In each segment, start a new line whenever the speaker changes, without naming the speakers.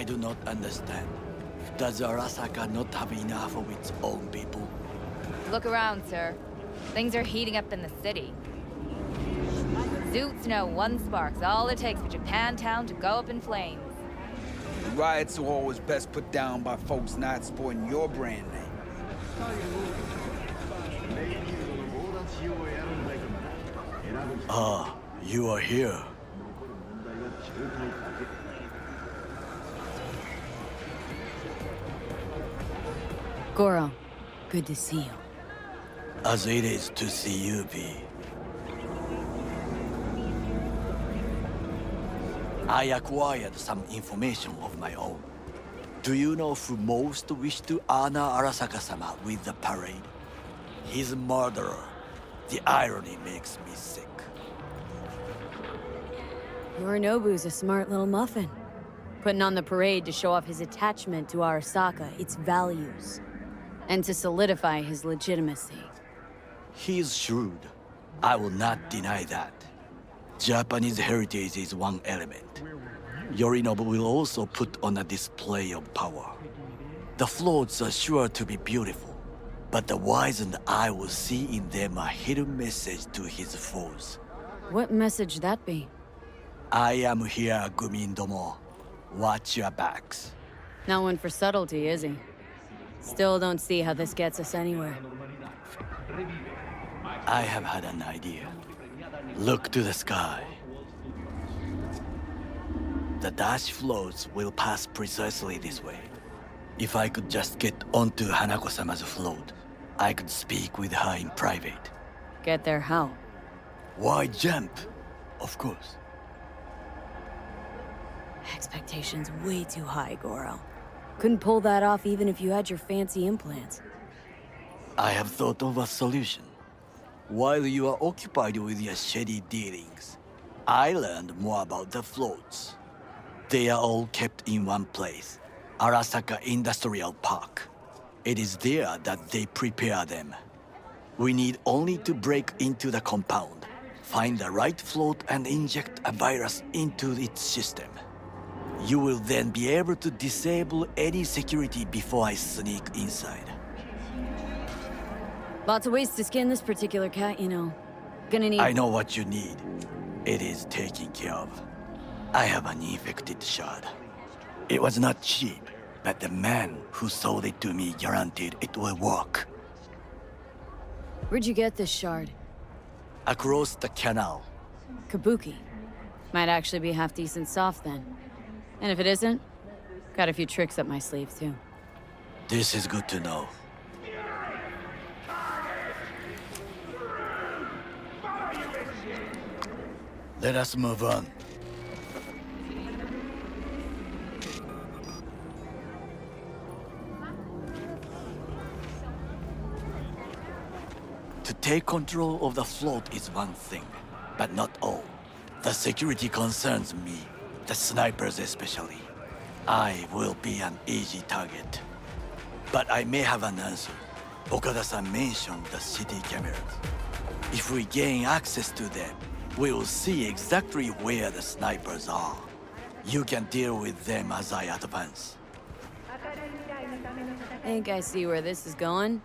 I do not understand. Does Arasaka not have enough of its own people?
Look around, sir. Things are heating up in the city. Zoots know one spark's all it takes for Japantown to go up in flames.
Riots are always best put down by folks not sporting your brand name.
Ah, you are here.
Goro, good to see you.
As it is to see you, V. I acquired some information of my own. Do you know who most wished to honor Arasaka-sama with the parade? His murderer. The irony makes me sick.
Yorinobu's a smart little muffin. Putting on the parade to show off his attachment to Arasaka, its values. And to solidify his legitimacy.
He's shrewd. I will not deny that. Japanese heritage is one element. Yorinobu will also put on a display of power. The floats are sure to be beautiful, but the wizened eye will see in them a hidden message to his foes.
What message that be?
I am here, Gumin-domo. Watch your backs.
Not one for subtlety, is he? Still don't see how this gets us anywhere.
I have had an idea. Look to the sky. The dash floats will pass precisely this way. If I could just get onto Hanako-sama's float, I could speak with her in private.
Get there how?
Why jump? Of course.
Expectations way too high, Goro. Couldn't pull that off even if you had your fancy implants.
I have thought of a solution. While you are occupied with your shady dealings, I learned more about the floats. They are all kept in one place, Arasaka Industrial Park. It is there that they prepare them. We need only to break into the compound, find the right float and inject a virus into its system. You will then be able to disable any security before I sneak inside.
Lots of ways to skin this particular cat, you know. Gonna need...
I know what you need. It is taken care of. I have an infected shard. It was not cheap, but the man who sold it to me guaranteed it will work.
Where'd you get this shard?
Across the canal.
Kabuki. Might actually be half-decent soft then. And if it isn't, got a few tricks up my sleeve too.
This is good to know. Let us move on. To take control of the float is one thing, but not all. The security concerns me, the snipers especially. I will be an easy target. But I may have an answer. Okada-san mentioned the city cameras. If we gain access to them, we will see exactly where the snipers are. You can deal with them as I advance.
Think I see where this is going.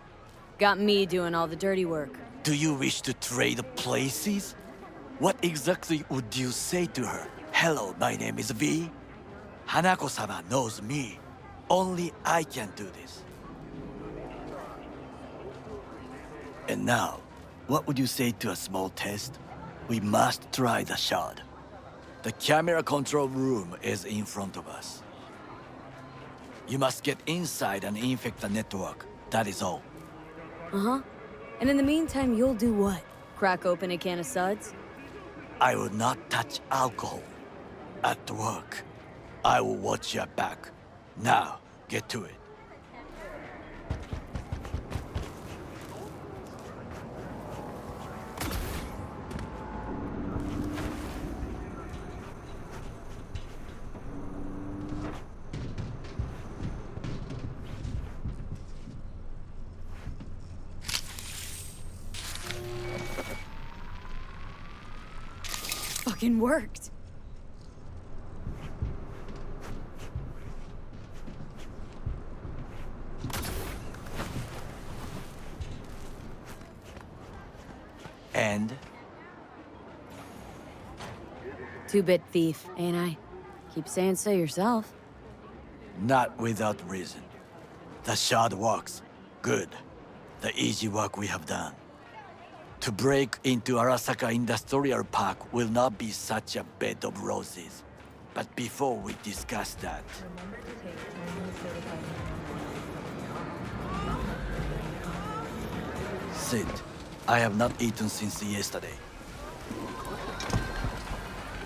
Got me doing all the dirty work.
Do you wish to trade places? What exactly would you say to her? Hello, my name is V. Hanako-sama knows me. Only I can do this. And now, what would you say to a small test? We must try the shard. The camera control room is in front of us. You must get inside and infect the network. That is all.
Uh-huh. And in the meantime, you'll do what? Crack open a can of suds?
I will not touch alcohol. At work, I will watch your back. Now, get to it.
Fucking worked. Two-bit thief, ain't I? Keep saying so yourself.
Not without reason. The shard works. Good. The easy work we have done. To break into Arasaka Industrial Park will not be such a bed of roses. But before we discuss that... Sid, I have not eaten since yesterday.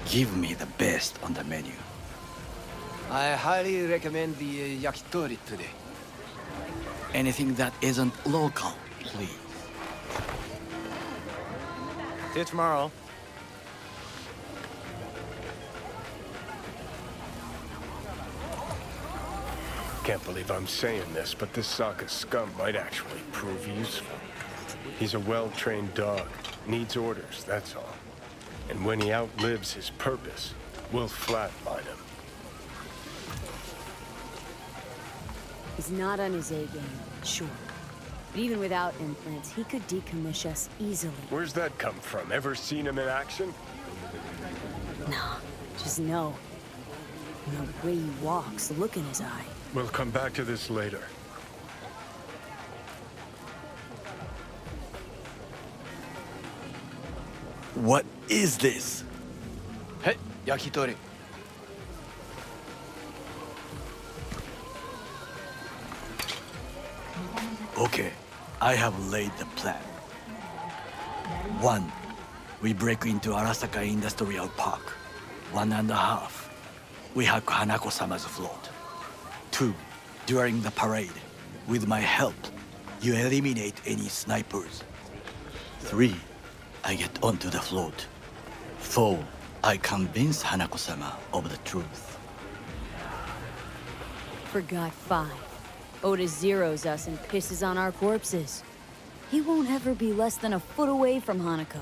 Give me the best on the menu.
I highly recommend the yakitori today.
Anything that isn't local, please.
See you tomorrow.
Can't believe I'm saying this, but this Sokka scum might actually prove useful. He's a well-trained dog. Needs orders, that's all. And when he outlives his purpose, we'll flatline him.
He's not on his A game, sure. But even without implants, he could decommission us easily.
Where's that come from? Ever seen him in action?
No, just know. And the way he walks, the look in his eye.
We'll come back to this later.
What is this?
Hey, yakitori.
Okay, I have laid the plan. 1. We break into Arasaka Industrial Park. 1.5. We hack Hanako-sama's float. 2. During the parade, with my help, you eliminate any snipers. 3. I get onto the float. 4. I convince Hanako-sama of the truth.
Forgot 5. Oda zeroes us and pisses on our corpses. He won't ever be less than a foot away from Hanako.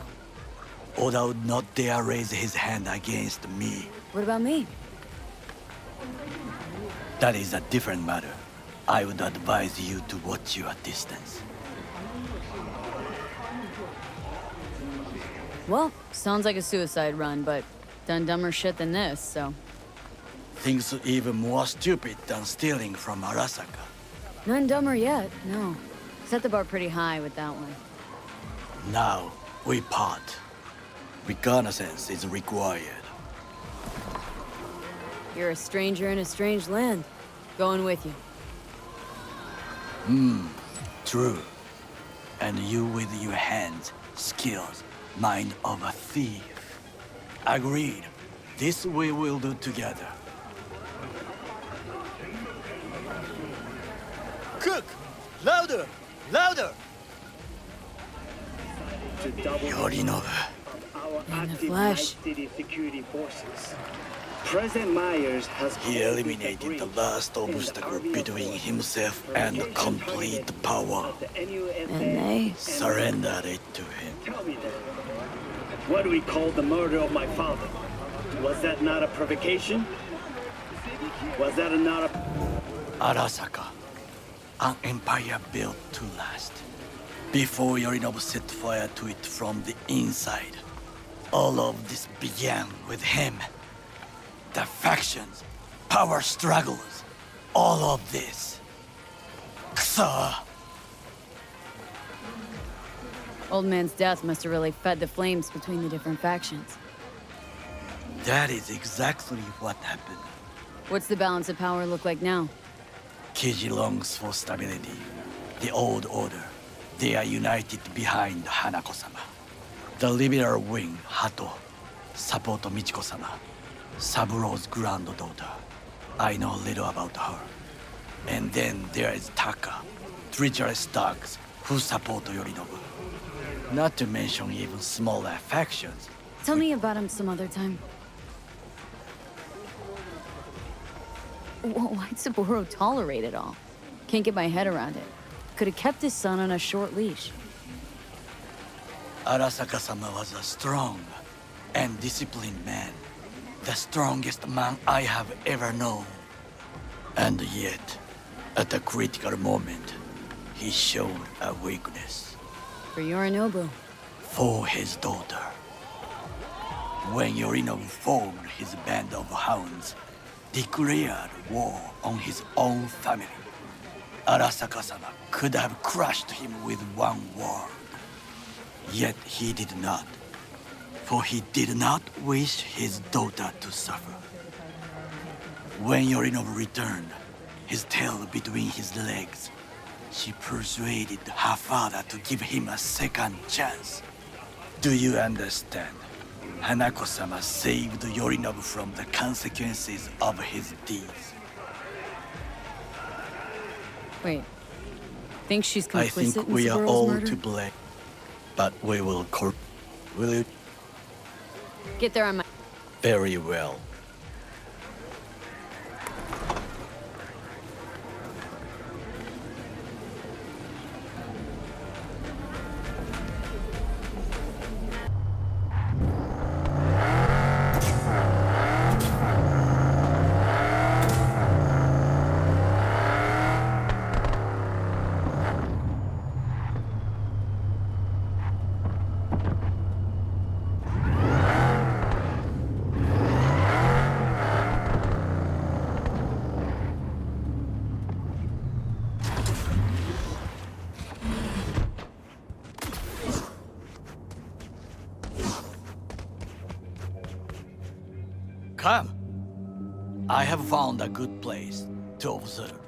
Oda would not dare raise his hand against me.
What about me?
That is a different matter. I would advise you to watch your distance.
Well, sounds like a suicide run, but done dumber shit than this, so...
Things even more stupid than stealing from Arasaka.
None dumber yet, no. Set the bar pretty high with that one.
Now, we part. Reconnaissance is required.
You're a stranger in a strange land. Going with you.
True. And you with your hands, skills, mind of a thief. Agreed. This we will do together. Cook! Louder! Louder! Yorinobu.
In the flesh.
Security forces. President Myers has
He eliminated the last obstacle between himself and complete power.
And they...
Surrendered it to him.
Tell me then, what do we call the murder of my father? Was that not a provocation? Was that not a...
Arasaka. An empire built to last. Before Yorinobu set fire to it from the inside. All of this began with him. The factions, power struggles, all of this. Ksa!
Old man's death must have really fed the flames between the different factions.
That is exactly what happened.
What's the balance of power look like now?
Kiji longs for stability. The old order. They are united behind Hanako-sama. The liberal wing, Hato, support Michiko-sama. Saburo's granddaughter. I know little about her. And then there is Taka, treacherous dogs who support Yorinobu. Not to mention even smaller factions.
Tell me about him some other time. Why'd Saburo tolerate it all? Can't get my head around it. Could have kept his son on a short leash.
Arasaka-sama was a strong and disciplined man. The strongest man I have ever known. And yet, at a critical moment, he showed a weakness.
For Yorinobu.
For his daughter. when Yorinobu formed his band of hounds, declared war on his own family, Arasaka-sama could have crushed him with one word. Yet he did not, for he did not wish his daughter to suffer. When Yorinobu returned, his tail between his legs, she persuaded her father to give him a second chance. Do you understand? Hanako-sama saved Yorinobu from the consequences of his deeds.
Wait. Think she's complicit
I think
in
we are
Saburo's
all
murder?
to blame, but we will Will you?
Get there on my...
Very well. Come. I have found a good place to observe.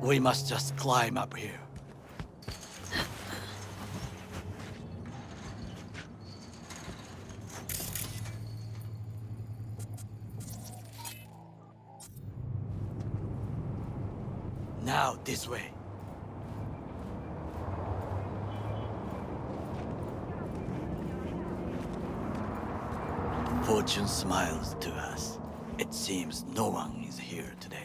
We must just climb up here. Now, this way. Fortune smiles to us. It seems no one is here today.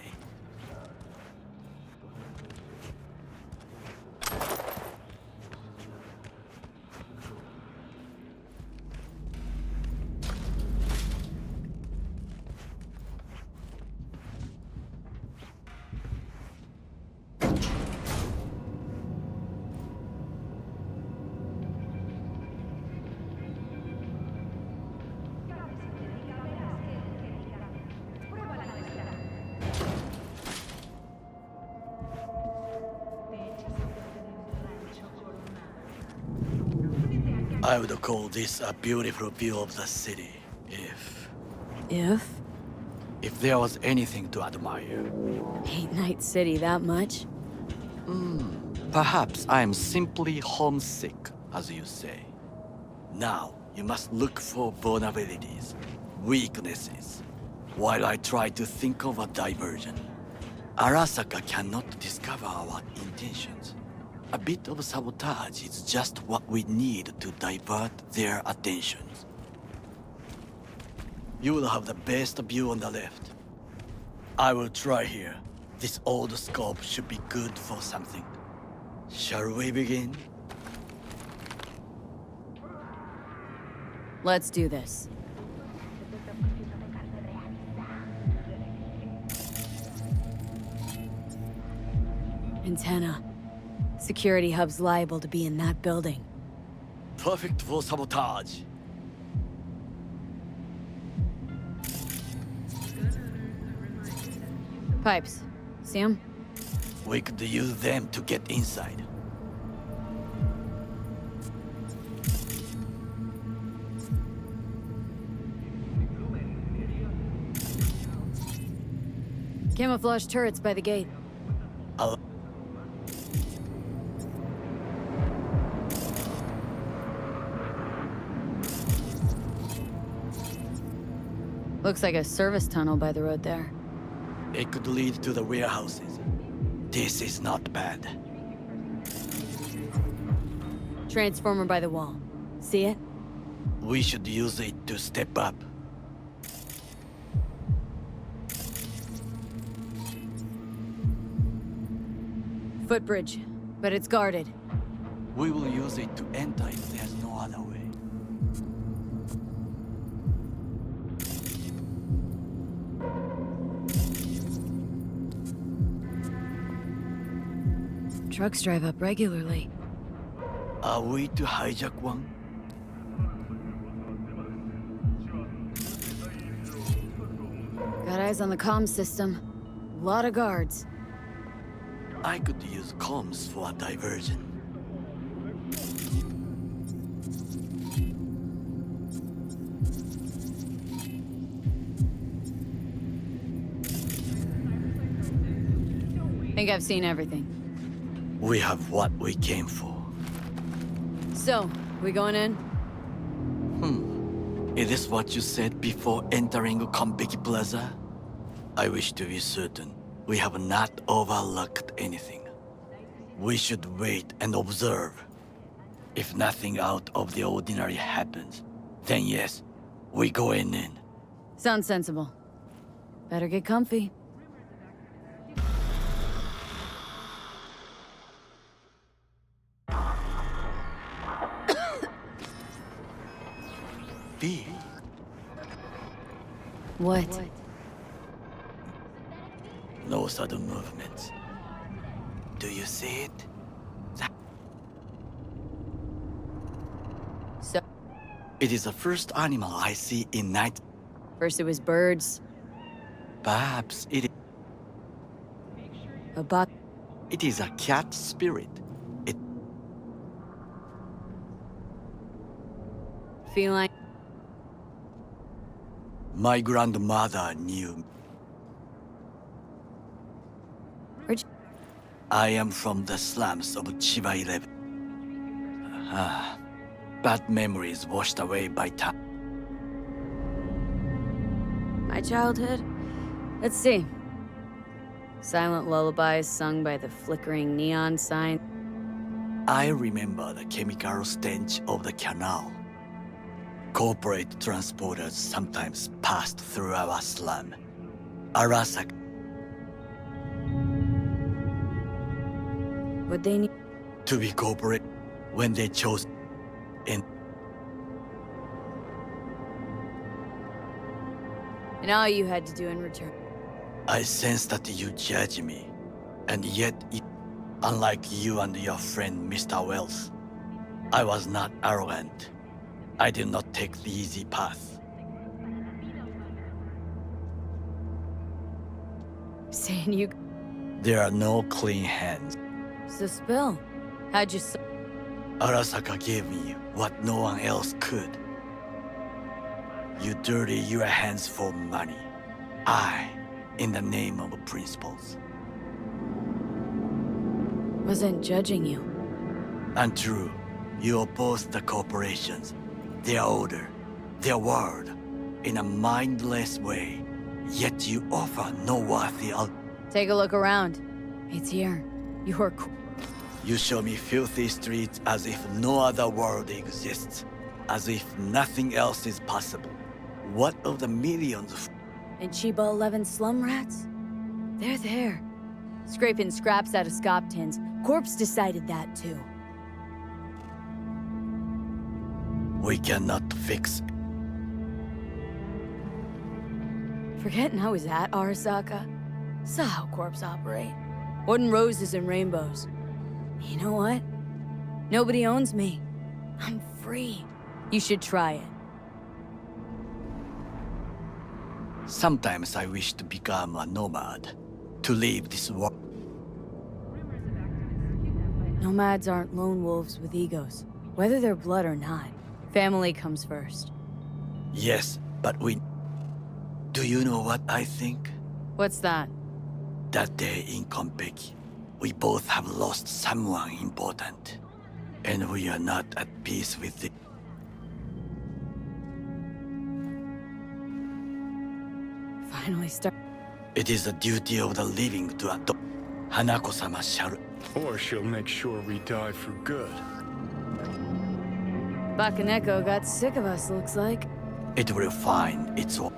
I would call this a beautiful view of the city,
If?
if there was anything to admire.
Hate Night City that much?
Perhaps I am simply homesick, as you say. Now, you must look for vulnerabilities, weaknesses, while I try to think of a diversion. Arasaka cannot discover our intentions. A bit of sabotage is just what we need to divert their attentions. You will have the best view on the left. I will try here. This old scope should be good for something. Shall we begin?
Let's do this. Antenna. Security hub's liable to be in that building.
Perfect for sabotage.
Pipes. See 'em?
We could use them to get inside.
Camouflage turrets by the gate.
I'll...
Looks like a service tunnel by the road there.
It could lead to the warehouses. This is not bad.
Transformer by the wall. See it?
We should use it to step up.
Footbridge, but it's guarded.
We will use it to enter if there's no other way.
Trucks drive up regularly.
Are we to hijack one?
Got eyes on the comm system. Lot of guards.
I could use comms for a diversion.
Think I've seen everything.
We have what we came for.
So, we going in?
Is this what you said before entering Konpeki Plaza? I wish to be certain we have not overlooked anything. We should wait and observe. If nothing out of the ordinary happens, then yes, we going in.
Sounds sensible. Better get comfy.
B.
What?
No sudden movements. Do you see it?
So,
It is the first animal I see in night.
first it was birds,
Perhaps
a buck.
it is a cat spirit.
Feline.
My grandmother knew.
Where'd you...
I am from the slums of Chiba 11. Bad memories washed away by time.
My childhood? Let's see. Silent lullabies sung by the flickering neon sign.
I remember the chemical stench of the canal. Corporate transporters sometimes passed through our slum. Arasaka.
What they need...
To be corporate when they chose. And
And all you had to do in return.
I sense that you judge me. And yet, unlike you and your friend Mr. Wells, I was not arrogant. I did not take the easy path.
Saying you...
There are no clean hands.
So spill. How'd you...
Arasaka gave me what no one else could. You dirty your hands for money. I, in the name of principles.
Wasn't judging you.
Untrue. You oppose the corporations, their order, their word, in a mindless way. Yet you offer no worthy
Take a look around. It's here. You're...
You show me filthy streets as if no other world exists. As if nothing else is possible. What of the millions of...
And Chiba 11 slum rats? They're there. Scraping scraps out of scop tins. Corpse decided that too.
We cannot fix...
Forgetting I was at Arasaka? Saw how corpse operate. Wasn't roses and rainbows. You know what? Nobody owns me. I'm free. You should try it.
Sometimes I wish to become a nomad. To leave this world.
Nomads aren't lone wolves with egos. Whether they're blood or not, family comes first.
Yes, but we... Do you know what I think?
What's that?
That day in Konpeki, we both have lost someone important. And we are not at peace with it.
Finally start...
It is the duty of the living to adopt. Hanako-sama shall...
Or she'll make sure we die for good.
Bakaneko got sick of us, looks like.
It will find its own.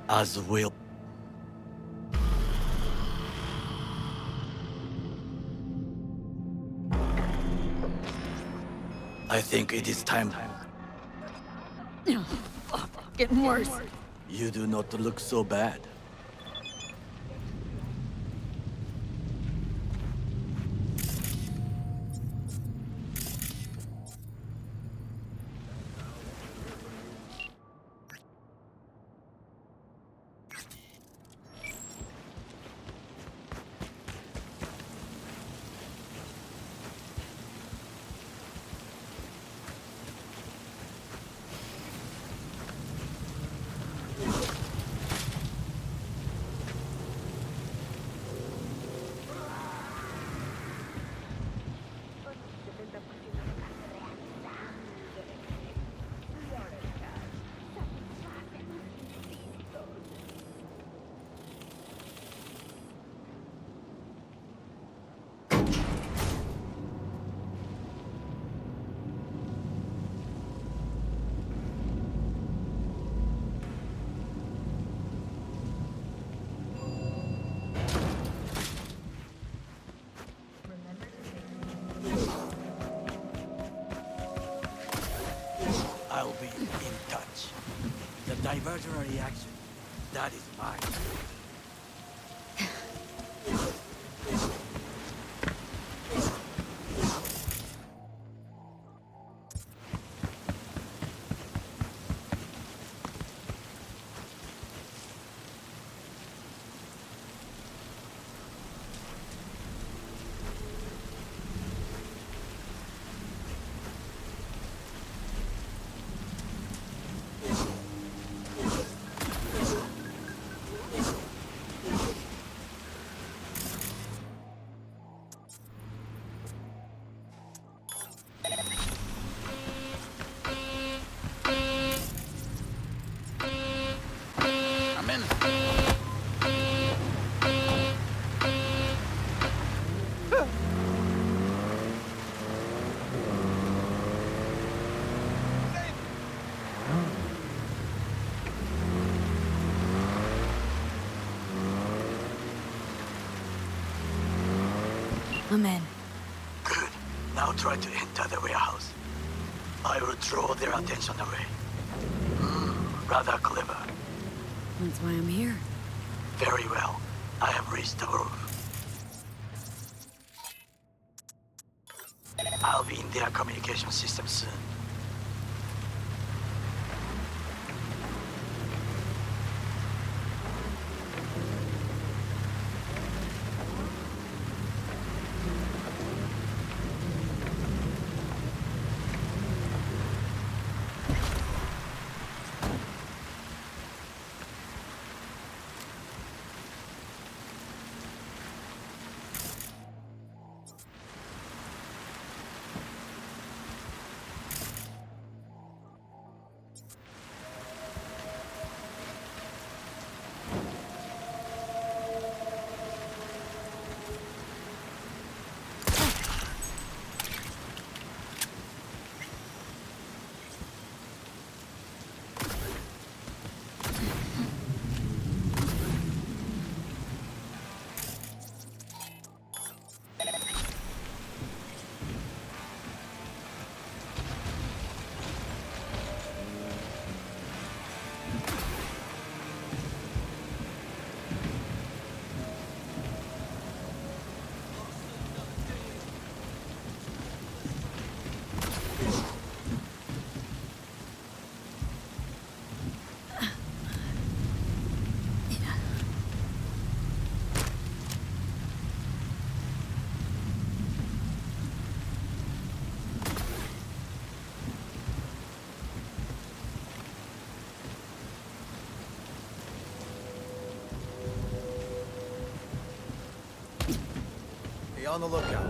As will... I think it is time.
Getting worse.
You do not look so bad. I'll be in touch. The diversionary reaction, that is mine. I'm in.
I'm in.
Good. Now try to enter the warehouse. I will draw their attention away. Rather clever.
That's why I'm here.
Very well. I have reached the roof. I'll be in their communication system soon.
Be on the lookout.